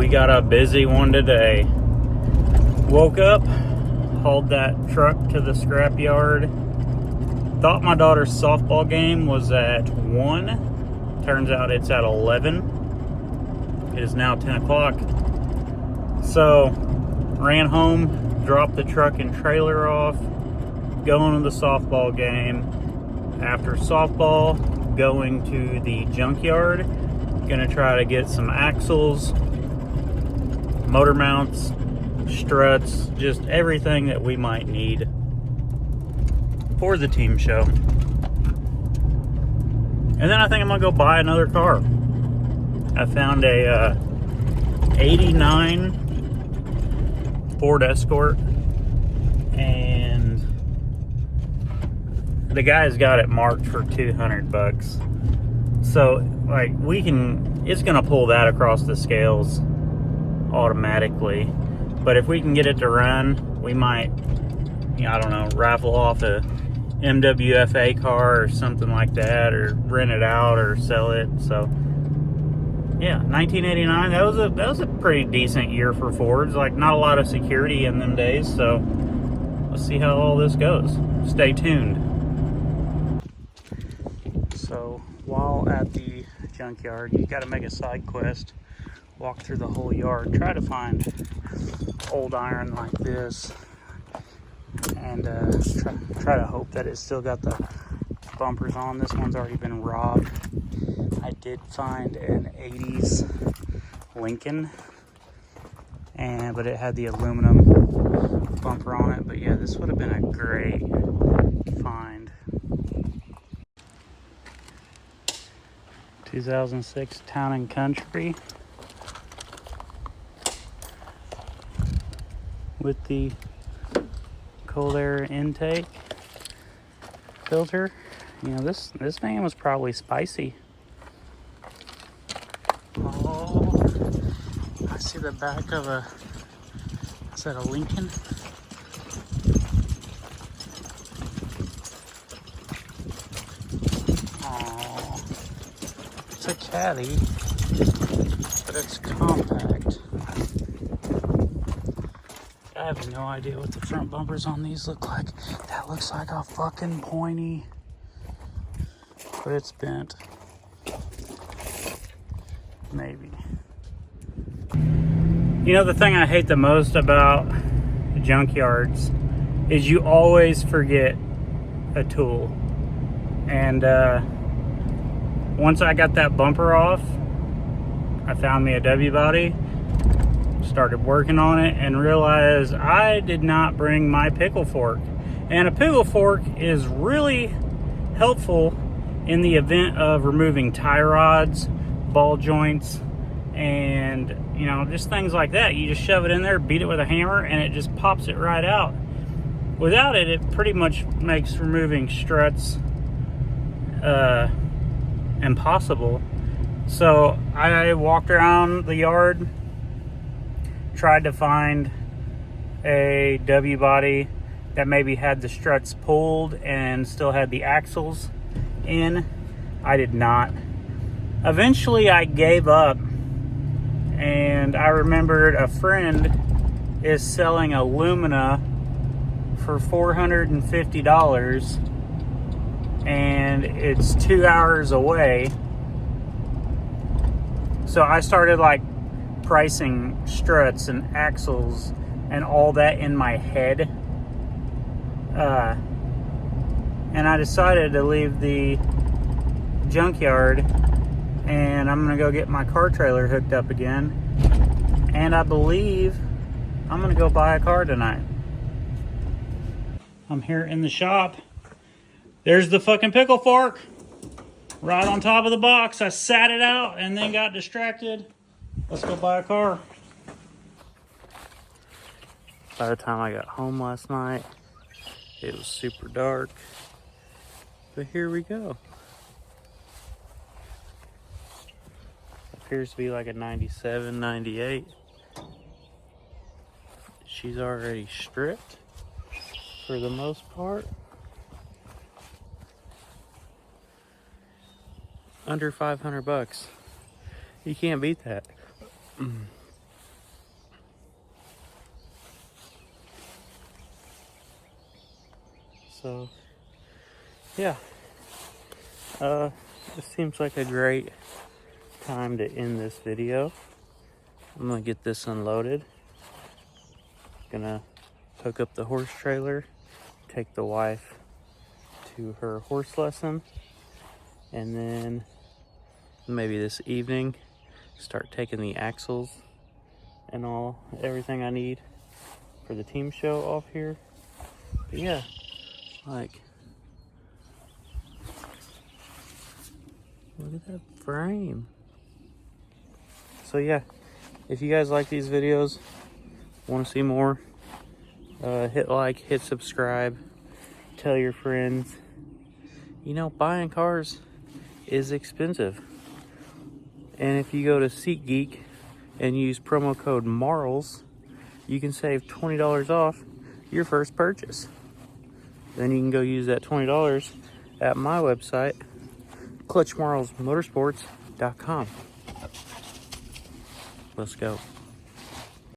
We got a busy one today. Woke up, hauled that truck to the scrapyard. Thought my daughter's softball game was at 1. Turns out it's at 11. It is now 10 o'clock. So, ran home, dropped the truck and trailer off, going to the softball game. After softball, going to the junkyard. Gonna try to get some axles, motor mounts, struts, just everything that we might need for the team show. And then I think I'm gonna go buy another car. I found a 89 Ford Escort, and the guy's got it marked for $200. So like it's gonna pull that across the scales automatically. But if we can get it to run, we might, I don't know, raffle off a MWFA car or something like that, or rent it out or sell it. So yeah, 1989, that was a pretty decent year for Fords. Like, not a lot of security in them days. So let's see how all this goes. Stay tuned. So while at the junkyard, you got to make a side quest, walk through the whole yard, try to find old iron like this, and try to hope that it's still got the bumpers on. This one's already been robbed. I did find an 80s Lincoln, but it had the aluminum bumper on it. But yeah, this would have been a great find. 2006 Town & Country with the cold air intake filter. You know, this van was probably spicy. Oh, I see the back of is that a Lincoln? Oh, it's a caddy, but it's compact. I have no idea what the front bumpers on these look like. That looks like a fucking pointy, but it's bent. Maybe. You know, the thing I hate the most about junkyards is you always forget a tool. And once I got that bumper off, I found me a W-body, started working on it, and realized I did not bring my pickle fork. And a pickle fork is really helpful in the event of removing tie rods, ball joints, and just things like that. You just shove it in there, beat it with a hammer, and it just pops it right out. Without it, it pretty much makes removing struts impossible. So I walked around the yard, tried to find a W body that maybe had the struts pulled and still had the axles in. I did not. Eventually I gave up, and I remembered a friend is selling a Lumina for $450, and it's 2 hours away. So I started like pricing struts and axles and all that in my head, and I decided to leave the junkyard, and I'm gonna go get my car trailer hooked up again, and I believe I'm gonna go buy a car tonight. I'm here in the shop. There's the fucking pickle fork right on top of the box. I sat it out and then got distracted. Let's go buy a car. By the time I got home last night, it was super dark, but here we go. Appears to be like a 97, 98. She's already stripped for the most part. Under $500. You can't beat that. So yeah, this seems like a great time to end this video. I'm gonna get this unloaded. Gonna hook up the horse trailer, take the wife to her horse lesson, and then maybe this evening start taking the axles and everything I need for the team show off here. But yeah, like, look at that frame. So yeah, if you guys like these videos, want to see more, hit like, hit subscribe, tell your friends. You know, buying cars is expensive. And if you go to SeatGeek and use promo code Marles, you can save $20 off your first purchase. Then you can go use that $20 at my website, clutchmarlesmotorsports.com. Let's go.